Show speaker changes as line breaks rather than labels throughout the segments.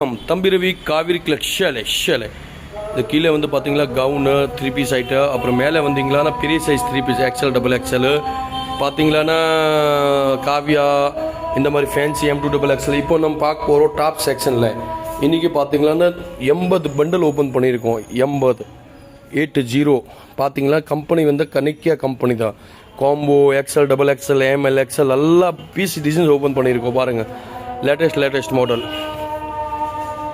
தம்பி ரவி காவிரி கிளட் ஷேலை இது கீழே வந்து பார்த்தீங்களா கவுனு 3 பீஸ் ஐட்டு, அப்புறம் மேலே வந்தீங்களான்னா பெரிய size 3 piece XL double XL பார்த்தீங்களான்னா காவியா இந்த மாதிரி ஃபேன்சி M2XXL. இப்போ நம்ம பார்க்க போகிறோம் டாப் செக்ஷனில். இன்றைக்கி பார்த்தீங்களான்னா 80 பண்டல் ஓப்பன் பண்ணியிருக்கோம். 80 பார்த்தீங்களா கம்பெனி வந்து கனிக்கியா கம்பெனி தான். Combo XL double XL ML XL எல்லா பீஸ் டிசைன்ஸ் ஓப்பன் பண்ணியிருக்கோம். பாருங்கள் லேட்டஸ்ட் மாடல்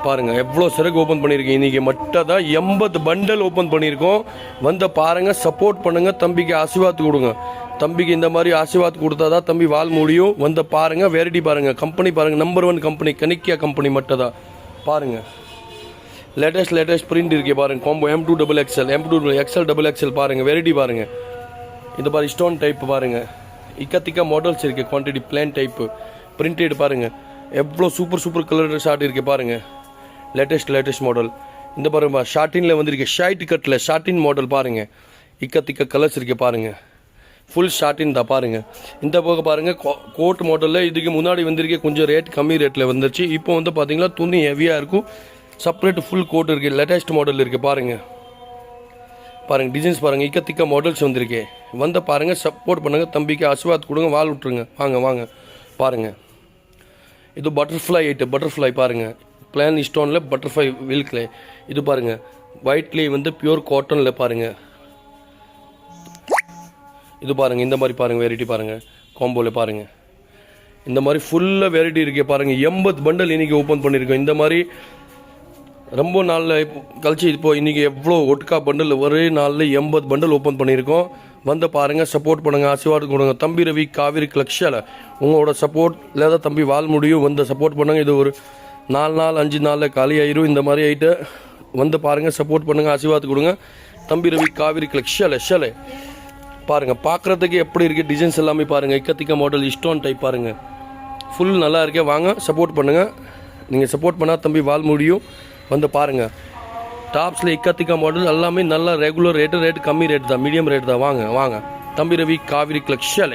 பாருங்கள் எவ்வளோ சரக்கு ஓப்பன் பண்ணியிருக்கேன். இன்றைக்கி மட்டும் தான் 80 பண்டல் ஓப்பன் பண்ணியிருக்கோம். வந்து பாருங்கள், சப்போர்ட் பண்ணுங்கள், தம்பிக்கு ஆசீர்வாத் கொடுங்க. தம்பிக்கு இந்த மாதிரி ஆசீர்வாத் கொடுத்தா தான் தம்பி வால் முடியும். வந்து பாருங்கள், வெரைட்டி பாருங்கள், கம்பெனி பாருங்கள், நம்பர் 1 கம்பெனி கனிக்கியா கம்பெனி மட்டும் தான். பாருங்கள் லேட்டஸ்ட் பிரிண்ட் இருக்கே பாருங்கள். Combo M2XXL M2XL double XL பாருங்கள், வெரைட்டி பாருங்கள். இந்த மாதிரி ஸ்டோன் டைப் பாருங்கள், இக்கத்திக்கா மாடல்ஸ் இருக்குது. குவான்டிட்டி பிளான் டைப்பு பிரிண்டட் பாருங்கள், எவ்வளோ சூப்பர் கலர் ஷார்ட் இருக்குது பாருங்கள். Latest model. இந்த பாருங்க ஷார்ட்டினில் வந்திருக்கு, ஷைட் கட்டில் ஷார்ட்டின் மாடல் பாருங்கள். இக்கத்திக்க கலர்ஸ் இருக்குது பாருங்கள், ஃபுல் ஷார்ட்டின் தான் பாருங்கள். இந்த போக பாருங்கள் கோட் மாடலில் இதுக்கு முன்னாடி வந்திருக்கே கொஞ்சம் ரேட் கம்மி ரேட்டில் வந்துருச்சு. இப்போ வந்து பார்த்தீங்கன்னா துணி ஹெவியாக இருக்கும், செப்பரேட் ஃபுல் கோட் இருக்குது. லேட்டஸ்ட் மாடல் இருக்குது பாருங்கள். டிசைன்ஸ் பாருங்கள், இக்கத்திக்க மாடல்ஸ் வந்திருக்கு. வந்து பாருங்கள், சப்போர்ட் பண்ணுங்கள், தம்பிக்கு ஆசீர்வாத் கொடுங்க, வால் விட்டுருங்க. வாங்க பாருங்கள். இது பட்டர்ஃப்ளை பாருங்கள், பிளான் ஸ்டோனில் பட்டர்ஃப்ளை வில்க்லே. இது பாருங்கள் ஒயிட்லேயே வந்து பியூர் காட்டனில் பாருங்கள். இது பாருங்கள், இந்த மாதிரி பாருங்கள், வெரைட்டி பாருங்கள், காம்போவில் பாருங்கள். இந்த மாதிரி ஃபுல்லாக வெரைட்டி இருக்கே பாருங்கள். 80 பண்டல் இன்றைக்கி ஓப்பன் பண்ணியிருக்கோம். இந்த மாதிரி ரொம்ப நாளில் கழிச்சு இப்போது இன்றைக்கி எவ்வளோ ஒட்டுக்கா பண்டல் ஒரே நாளில் 80 பண்டல் ஓப்பன் பண்ணியிருக்கோம். வந்து பாருங்கள், சப்போர்ட் பண்ணுங்கள், ஆசீர்வாதம் கொடுங்க. தம்பி ரவி காவிரி கிளக்ஷில் உங்களோட சப்போர்ட் இல்லாத தம்பி வால் முடியும். வந்து சப்போர்ட் பண்ணுங்கள். இது ஒரு 4 நாள் 5 நாளில் காலி ஆயிரும். இந்த மாதிரி ஆகிட்டு வந்து பாருங்கள், சப்போர்ட் பண்ணுங்கள், ஆசீர்வாதம் கொடுங்க. தம்பி ரவி காவிரி கிளக்ஷில் பாருங்கள். பார்க்குறதுக்கு எப்படி இருக்குது டிசைன்ஸ் எல்லாமே பாருங்கள். இக்கத்திக்க மாடல் ஸ்டோன் டைப் பாருங்கள், ஃபுல் நல்லா இருக்கே. வாங்க சப்போர்ட் பண்ணுங்கள். நீங்கள் சப்போர்ட் பண்ணால் தம்பி வால் முடியும். வந்து பாருங்கள், டாப்ஸில் இக்கத்திக்க மாடல் எல்லாமே நல்லா ரெகுலர் ரேட்டு கம்மி ரேட்டு தான், மீடியம் ரேட்டு தான். வாங்க தம்பி ரவி காவிரி கிளக்ஷில்